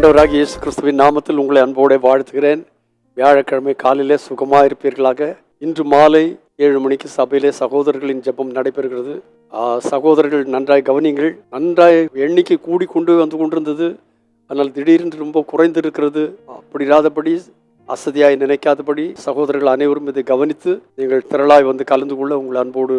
ஆண்டவராகிய இயேசு கிறிஸ்துவின் நாமத்தில் உங்களை அன்போடு வாழ்த்துகிறேன். வியாழக்கிழமை காலையிலே சுகமாக இருப்பீர்களாக. இன்று மாலை 7 மணிக்கு சபையிலே சகோதரர்களின் ஜெபம் நடைபெறுகிறது. சகோதரர்கள் நன்றாய் கவனிங்கள். நன்றாய் எண்ணிக்கை கூடி வந்து கொண்டிருந்தது. ஆனால் திடீரென்று ரொம்ப குறைந்திருக்கிறது. அப்படி இராதபடி, அசதியாய் நினைக்காதபடி சகோதரர்கள் அனைவரும் இதை கவனித்து நீங்கள் திரளாய் வந்து கலந்து கொள்ள உங்களை அன்போடு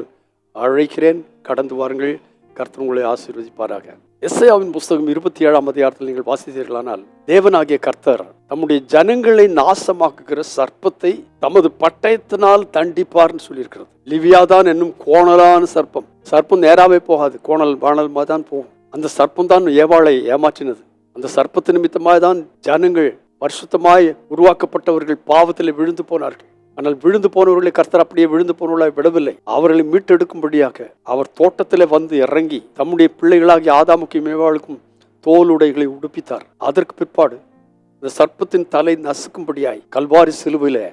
அழைக்கிறேன். கடந்து வாருங்கள். கர்த்தர் உங்களை ஆசீர்வதிப்பாராக. எஸ்ஐயாவின் புஸ்தகம் 27ஆம் அதிகாரத்தில் நீங்கள் வாசித்தீர்களானால், தேவனாகிய கர்த்தர் தம்முடைய ஜனங்களை நாசமாக்குகிற சர்ப்பத்தை தமது பட்டயத்தினால் தண்டிப்பார்னு சொல்லியிருக்கிறது. லிவியாதான் என்னும் கோணலான சர்ப்பம் நேராவே போகாது, கோணல் வானல் தான் போகும். அந்த சர்ப்பம் தான் ஏவாளை ஏமாற்றினது. அந்த சர்ப்பத்து நிமித்தமாக தான் ஜனங்கள், பரிசுத்தமாய் உருவாக்கப்பட்டவர்கள் பாவத்தில் விழுந்து போனார்கள். ஆனால் விழுந்து போனவர்களை கர்த்தர் அப்படியே விழுந்து போனவர்களாய் விடவில்லை. அவர்களை மீட்டெடுக்கும்படியாக அவர் தோட்டத்தில் வந்து இறங்கி தம்முடைய பிள்ளைகளாகிய ஆதாமுக்கும் ஏவாளுக்கும் தோலுடைகளை உடுப்பித்தார். அதற்கு பிற்பாடு இந்த சர்ப்பத்தின் தலை நசுக்கும்படியாய் கல்வாரி சிலுவையில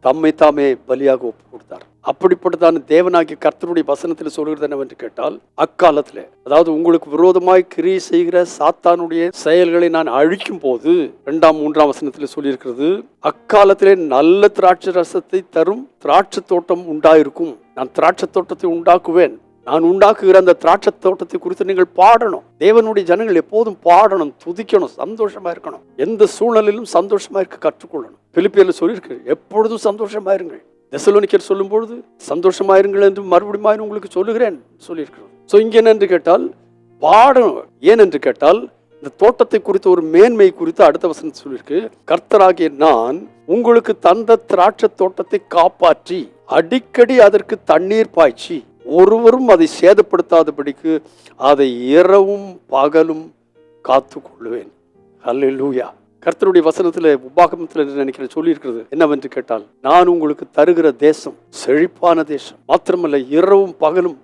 தம்மை தாமே பலியாக ஒப்பு கொடுத்தார். அப்படிப்பட்டதான தேவனாகிய கர்த்தருடைய வசனத்தில் சொல்கிறது என்னவென்று கேட்டால், அக்காலத்தில், அதாவது உங்களுக்கு விரோதமாய் கிரியை செய்கிற சாத்தானுடைய செயல்களை நான் அழிக்கும் போது, 2ஆம் 3ஆம் வசனத்தில் சொல்லியிருக்கிறது, அக்காலத்திலே நல்ல திராட்சை ரசத்தை தரும் திராட்சை தோட்டம் உண்டாயிருக்கும். நான் திராட்சை தோட்டத்தை உண்டாக்குவேன். நான் உண்டாக்குகிற அந்த திராட்சை தோட்டத்தை குறித்து நீங்கள் பாடணும். தேவனுடைய ஜனங்கள் எப்போதும் பாடணும், துதிக்கணும், சந்தோஷமா இருக்கணும். எந்த சூழ்நிலையிலும் சந்தோஷமா இருக்க கற்றுக்கொள்ளணும். பிலிப்பியர்ல சொல்லியிருக்கு, எப்பொழுதும் சந்தோஷமா இருங்கள். தெசலோனிக்கர் சொல்லும் பொழுது சந்தோஷமாயிருங்கள் என்று மறுபடியும் உங்களுக்கு சொல்லுகிறேன் சொல்லியிருக்கிறோம். ஸோ இங்கே என்னென்று கேட்டால் பாடணும். ஏன் என்று கேட்டால், இந்த தோட்டத்தை குறித்த ஒரு மேன்மை குறித்து அடுத்த வசனத்தை சொல்லியிருக்கு, கர்த்தராகிய நான் உங்களுக்கு தந்த திராட்சை தோட்டத்தை காப்பாற்றி அடிக்கடி அதற்கு தண்ணீர் பாய்ச்சி ஒருவரும் அதை சேதப்படுத்தாதபடிக்கு அதை இரவும் பகலும் காத்து கொள்ளுவேன். ஹல்லேலூயா. கர்த்தருடைய வசனத்துல உபாகமத்தில் நினைக்கிற சொல்லி இருக்கிறது என்னவென்று கேட்டால், நான் உங்களுக்கு தருகிற தேசம் செழிப்பான தேசம். மாத்திரமல்ல, இரவும் பகலும்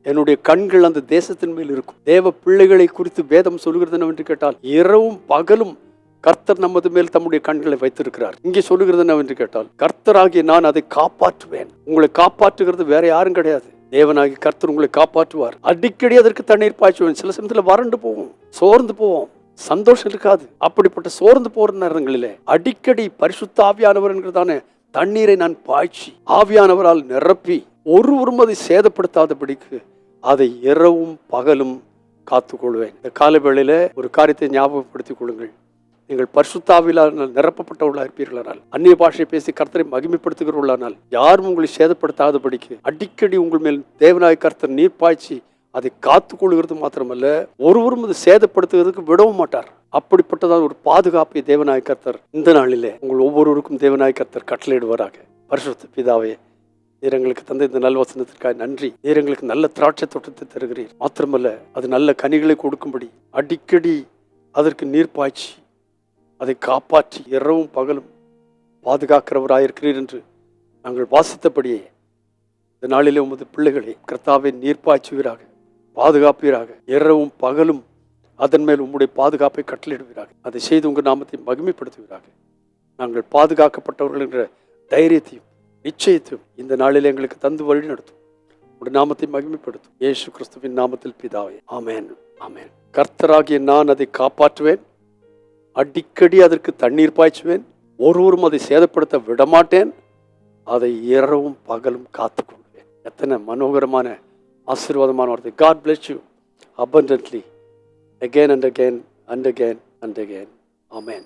என்னுடைய கண்கள் அந்த தேசத்தின் மேல் இருக்கும். தேவ பிள்ளைகளை குறித்து வேதம் சொல்லுகிறது என்னவென்று கேட்டால், இரவும் பகலும் கர்த்தர் நமது மேல் தம்முடைய கண்களை வைத்திருக்கிறார். இங்கே சொல்லுகிறது என்னவென்று கேட்டால், கர்த்தராகிய நான் அதை காப்பாற்றுவேன். உங்களை காப்பாற்றுகிறது வேற யாரும் கிடையாது. தேவனாகி கர்த்தர் உங்களை காப்பாற்றுவார். அடிக்கடி அதற்கு தண்ணீர் பாய்ச்சுவேன். சில சமயத்தில் வறண்டு போவோம், சோர்ந்து போவோம், சந்தோஷம் இருக்காது. அப்படிப்பட்ட சோர்ந்து போற நேரங்களிலே அடிக்கடி பரிசுத்த ஆவியானவர் என்கிறதான தண்ணீரை நான் பாய்ச்சி ஆவியானவரால் நிரப்பி ஒருவரும் அதை சேதப்படுத்தாதபடிக்கு அதை இரவும் பகலும் காத்துக்கொள்வேன். இந்த கால வேளையில ஒரு காரியத்தை ஞாபகப்படுத்திக் கொள்ளுங்கள். நீங்கள் பரிசுத்தாவியால் நிரப்பப்பட்டவர்களாக இருப்பீர்களானால், அந்நிய பாஷை பேசி கர்த்தரை மகிமைப்படுத்துகிறவர்களானால், யாரும் உங்களை சேதப்படுத்தாதபடிக்கு அடிக்கடி உங்கள் மேல் தேவனாய் கர்த்தர் நீர் பாய்ச்சி அதை காத்து கொள்கிறது மாத்திரமல்ல, ஒருவரும் அதை சேதப்படுத்துவதற்கு விடவும் மாட்டார். அப்படிப்பட்டதான் ஒரு பாதுகாப்பை தேவனாய் கர்த்தர் இந்த நாளிலே உங்கள் ஒவ்வொருவருக்கும் தேவனாய் கர்த்தர் கட்டளையிடுவாராக. பரிசுத்த பிதாவே, நீர் எங்களுக்கு தந்த இந்த நல் வசனத்திற்காக நன்றி. நீர் எங்களுக்கு நல்ல திராட்சை தோட்டத்தை தருகிறீர். மாத்திரமல்ல, அது நல்ல கனிகளை கொடுக்கும்படி அடிக்கடி அதற்கு நீர் பாய்ச்சி அதை காப்பாற்றி இரவும் பகலும் பாதுகாக்கிறவராயிருக்கிறீர் என்று நாங்கள் வாசித்தபடியே இந்த நாளிலே உமது பிள்ளைகளை கர்த்தாவே நீர் பாய்ச்சுவீராக, பாதுகாப்பீராக. இரவும் பகலும் அதன் மேல் உம்முடைய பாதுகாப்பை கட்டளையிடுவீராக. அதை செய்து உங்கள் நாமத்தை மகிமைப்படுத்துவீராக. நாங்கள் பாதுகாக்கப்பட்டவர்கள் என்ற தைரியத்தையும் நிச்சயத்தையும் இந்த நாளில் எங்களுக்கு தந்து வழி நடத்தும். உடைய நாமத்தை மகிமைப்படுத்தும். இயேசு கிறிஸ்துவின் நாமத்தில் பிதாவே, ஆமென், ஆமென். கர்த்தராகிய நான் அதை காப்பாற்றுவேன். அடிக்கடி அதற்கு தண்ணீர் பாய்ச்சுவேன். ஒருவரும் அதை சேதப்படுத்த விடமாட்டேன். அதை இரவும் பகலும் காத்துக்கொள்வேன். எத்தனை மனோகரமான ஆசீர்வாதமான வார்த்தை. God bless you abundantly again and again and again and again. Amen.